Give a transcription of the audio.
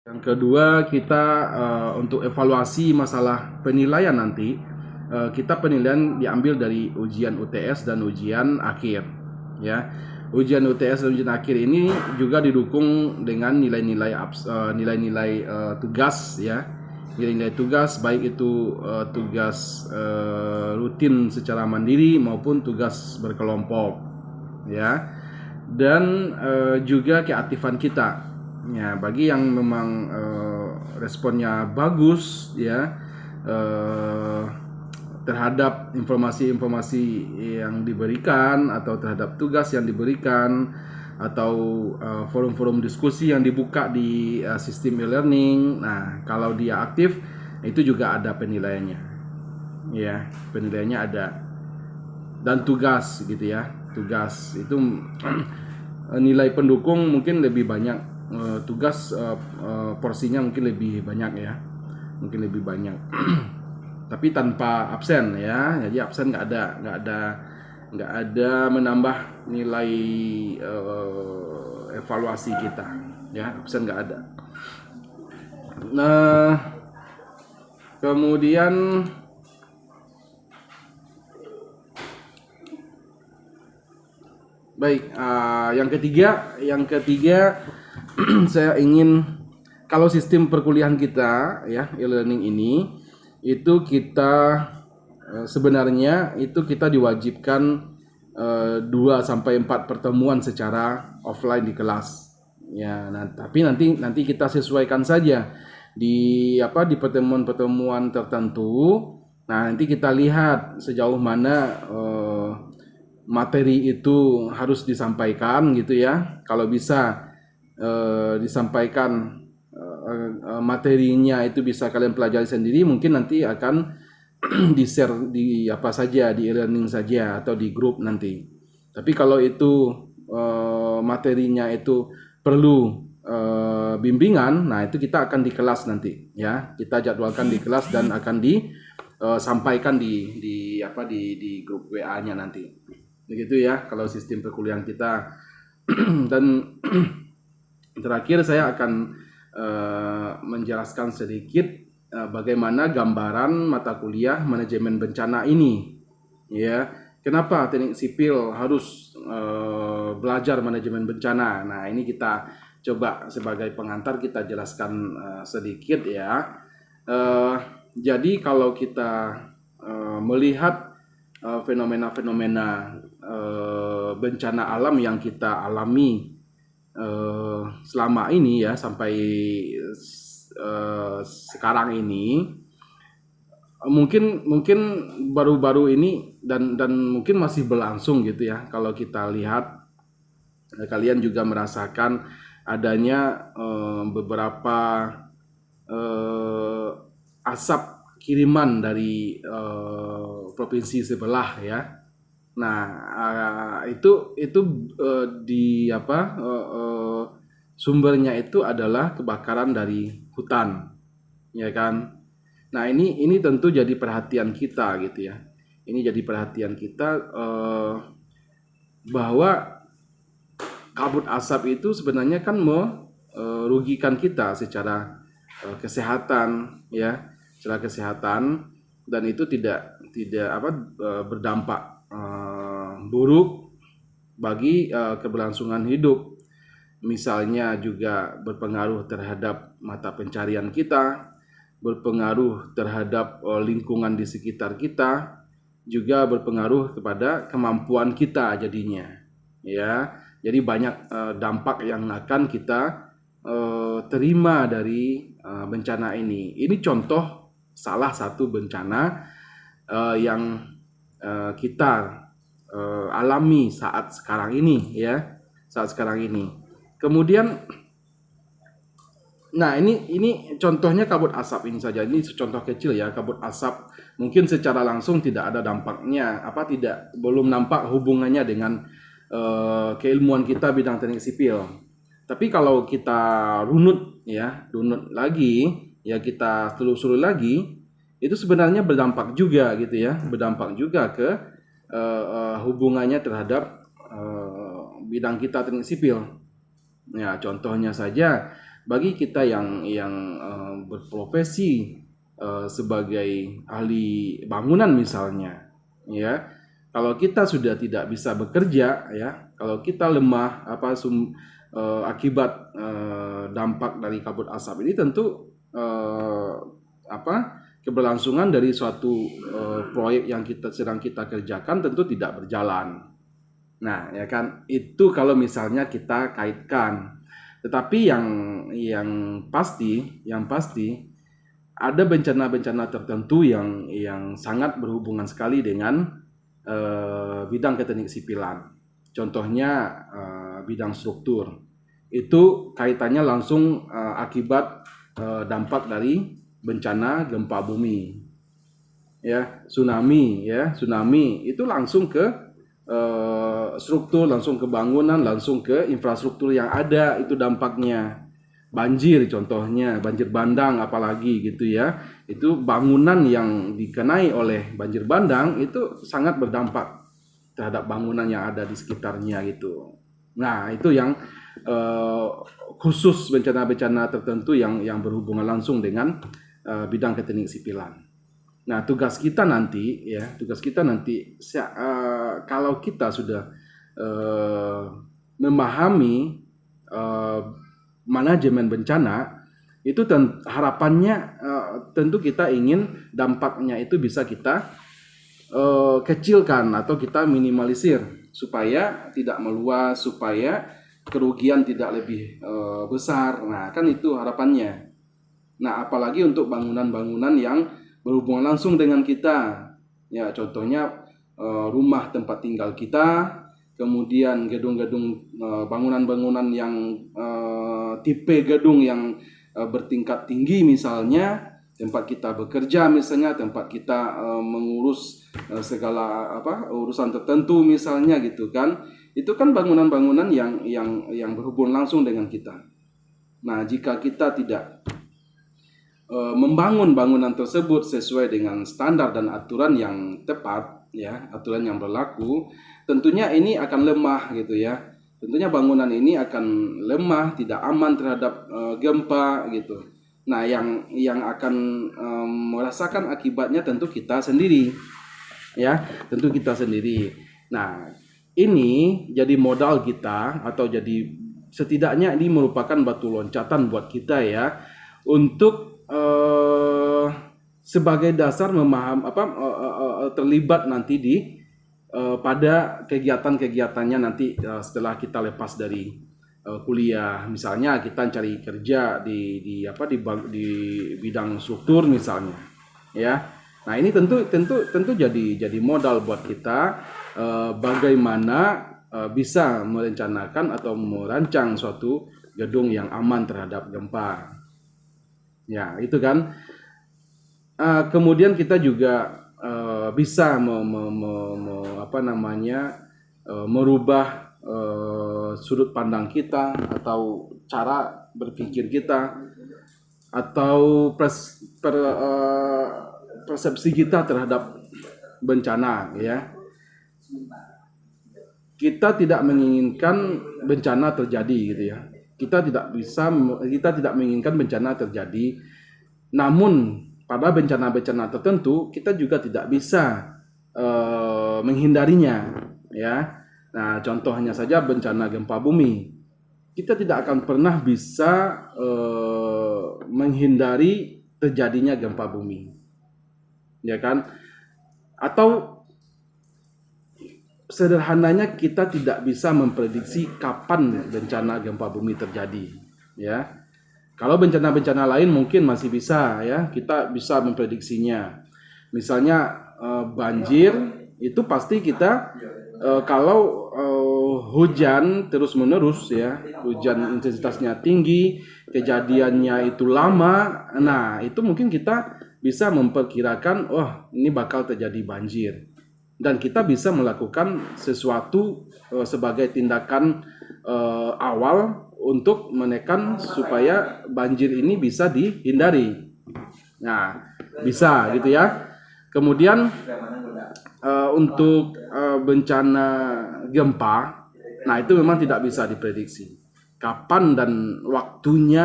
Yang kedua, kita untuk evaluasi masalah penilaian nanti, kita penilaian diambil dari ujian UTS dan ujian akhir, ya. Ujian UTS dan ujian akhir ini juga didukung dengan nilai-nilai tugas, ya. Nilai-nilai tugas baik itu tugas rutin secara mandiri maupun tugas berkelompok, ya. Dan juga keaktifan kita. Ya, bagi yang memang responnya bagus, ya, terhadap informasi-informasi yang diberikan atau terhadap tugas yang diberikan atau forum-forum diskusi yang dibuka di sistem e-learning. Nah, kalau dia aktif, itu juga ada penilaiannya. Ya, penilaiannya ada. Dan tugas gitu ya. Tugas itu nilai pendukung mungkin lebih banyak, tugas porsinya mungkin lebih banyak, ya, mungkin lebih banyak. Tapi tanpa absen, ya, jadi absen nggak ada menambah nilai evaluasi kita, ya, absen nggak ada. Nah, kemudian baik, yang ketiga saya ingin, kalau sistem perkuliahan kita, ya, e-learning ini, itu kita sebenarnya itu kita diwajibkan 2 sampai 4 pertemuan secara offline di kelas. Ya, nah, tapi nanti kita sesuaikan saja di pertemuan-pertemuan tertentu. Nah, nanti kita lihat sejauh mana materi itu harus disampaikan gitu, ya. Kalau bisa disampaikan materinya itu bisa kalian pelajari sendiri, mungkin nanti akan di-share di apa saja, di e-learning saja atau di grup nanti. Tapi kalau itu materinya itu perlu bimbingan, nah itu kita akan di kelas nanti, ya. Kita jadwalkan di kelas dan akan disampaikan di grup WA-nya nanti. Begitu, ya, kalau sistem perkuliahan kita. Dan terakhir saya akan menjelaskan sedikit bagaimana gambaran mata kuliah manajemen bencana ini, ya. Kenapa teknik sipil harus belajar manajemen bencana? Nah, ini kita coba sebagai pengantar kita jelaskan sedikit, ya. Jadi kalau kita melihat fenomena-fenomena bencana alam yang kita alami selama ini, ya, sampai sekarang ini, mungkin baru-baru ini dan mungkin masih berlangsung gitu, ya. Kalau kita lihat, kalian juga merasakan adanya beberapa asap kiriman dari provinsi sebelah, ya. Nah, itu sumbernya itu adalah kebakaran dari hutan, ya kan. Nah, ini tentu jadi perhatian kita gitu, ya. Ini jadi perhatian kita bahwa kabut asap itu sebenarnya kan merugikan kita secara kesehatan, ya, secara kesehatan, dan itu tidak berdampak buruk bagi keberlangsungan hidup. Misalnya juga berpengaruh terhadap mata pencarian kita, berpengaruh terhadap lingkungan di sekitar kita, juga berpengaruh kepada kemampuan kita jadinya, ya. Jadi banyak dampak yang akan kita terima dari bencana ini. Ini contoh salah satu bencana yang kita alami saat sekarang ini, ya, saat sekarang ini. Kemudian, nah, ini contohnya kabut asap ini saja. Ini contoh kecil, ya, kabut asap. Mungkin secara langsung tidak ada dampaknya, belum nampak hubungannya dengan keilmuan kita bidang teknik sipil. Tapi kalau kita runut lagi, ya, kita telusuri lagi, itu sebenarnya berdampak juga gitu, ya, berdampak juga ke hubungannya terhadap bidang kita teknik sipil. Ya, contohnya saja bagi kita yang berprofesi sebagai ahli bangunan misalnya, ya, kalau kita sudah tidak bisa bekerja, ya, kalau kita lemah akibat dampak dari kabut asap ini, tentu keberlangsungan dari suatu proyek yang sedang kita kerjakan tentu tidak berjalan. Nah, ya kan, itu kalau misalnya kita kaitkan. Tetapi yang pasti ada bencana-bencana tertentu yang sangat berhubungan sekali dengan bidang keteknik sipilan. Contohnya bidang struktur. Itu kaitannya langsung akibat dampak dari bencana gempa bumi. Ya, tsunami itu langsung ke struktur, langsung ke bangunan, langsung ke infrastruktur yang ada, itu dampaknya. Banjir contohnya, banjir bandang apalagi gitu ya. Itu bangunan yang dikenai oleh banjir bandang itu sangat berdampak terhadap bangunan yang ada di sekitarnya gitu. Nah, itu yang khusus bencana-bencana tertentu yang berhubungan langsung dengan bidang keteknik sipilan. Nah, tugas kita nanti kalau kita sudah memahami manajemen bencana, itu harapannya tentu kita ingin dampaknya itu bisa kita kecilkan atau kita minimalisir supaya tidak meluas, supaya kerugian tidak lebih besar. Nah, kan itu harapannya. Nah, apalagi untuk bangunan-bangunan yang berhubungan langsung dengan kita, ya, contohnya rumah tempat tinggal kita, kemudian gedung-gedung, bangunan-bangunan yang tipe gedung yang bertingkat tinggi misalnya, tempat kita bekerja misalnya, tempat kita mengurus segala urusan tertentu misalnya gitu kan, itu kan bangunan-bangunan yang berhubungan langsung dengan kita. Nah, jika kita tidak membangun bangunan tersebut sesuai dengan standar dan aturan yang tepat, ya, aturan yang berlaku, tentunya ini akan lemah gitu ya. Tentunya bangunan ini akan lemah, tidak aman terhadap gempa gitu. Nah, yang akan merasakan akibatnya tentu kita sendiri, ya, tentu kita sendiri. Nah, ini jadi modal kita, atau jadi setidaknya ini merupakan batu loncatan buat kita ya, untuk sebagai dasar terlibat nanti pada kegiatan-kegiatannya nanti setelah kita lepas dari kuliah. Misalnya kita cari kerja di bidang struktur misalnya, ya. Nah, ini tentu jadi modal buat kita bagaimana bisa merencanakan atau merancang suatu gedung yang aman terhadap gempa. Ya, itu kan. Kemudian kita juga bisa merubah sudut pandang kita atau cara berpikir kita atau persepsi kita terhadap bencana, ya. Kita tidak menginginkan bencana terjadi gitu ya. Kita tidak menginginkan bencana terjadi. Namun pada bencana-bencana tertentu kita juga tidak bisa menghindarinya, ya. Nah, contohnya saja bencana gempa bumi. Kita tidak akan pernah bisa menghindari terjadinya gempa bumi, ya kan? Atau sederhananya kita tidak bisa memprediksi kapan bencana gempa bumi terjadi, ya. Kalau bencana-bencana lain mungkin masih bisa, ya, kita bisa memprediksinya. Misalnya banjir, itu pasti kita kalau hujan terus-menerus, ya, hujan intensitasnya tinggi, kejadiannya itu lama, nah itu mungkin kita bisa memperkirakan, ini bakal terjadi banjir. Dan kita bisa melakukan sesuatu sebagai tindakan awal untuk menekan supaya banjir ini bisa dihindari. Nah, bisa gitu ya. Kemudian untuk bencana gempa, nah itu memang tidak bisa diprediksi kapan dan waktunya.